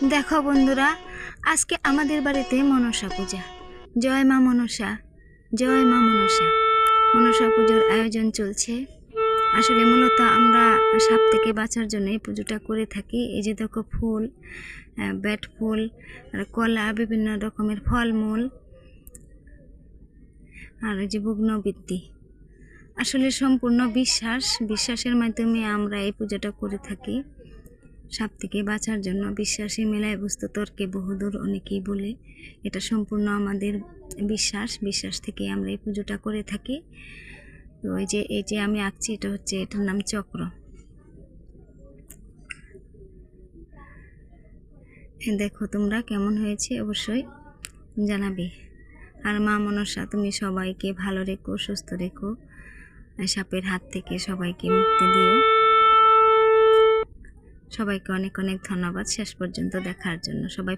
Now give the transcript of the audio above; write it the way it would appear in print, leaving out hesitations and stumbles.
দেখো বন্ধুরা, আজকে আমাদের বাড়িতে মনসা পূজা। জয় মা মনসা, জয় মা মনসা। মনসা পুজোর আয়োজন চলছে। আসলে মূলত আমরা সাপ থেকে বাঁচার জন্য এই পুজোটা করে থাকি। এই যে দেখো ফুল, বেট ফুল, আর কলা, বিভিন্ন রকমের ফলমূল, আর এই যে ভগ্নবৃত্তি। আসলে সম্পূর্ণ বিশ্বাসের মাধ্যমে আমরা এই পুজোটা করে থাকি। সাপ থেকে বাঁচার জন্য বিশ্বাসী মেলায় বস্তু তর্কে বহুদূর, অনেকেই বলে। এটা সম্পূর্ণ আমাদের বিশ্বাস থেকে আমরা এই পুজোটা করে থাকি। তো এই যে আমি আঁকছি, এটার নাম চক্র। দেখো তোমরা কেমন হয়েছে অবশ্যই জানাবে। আর মা মনসা, তুমি সবাইকে ভালো রেখো, সুস্থ রেখো, সাপের হাত থেকে সবাইকে মুক্তি দিও। সবাইকে অনেক অনেক ধন্যবাদ শেষ পর্যন্ত দেখার জন্য। সবাই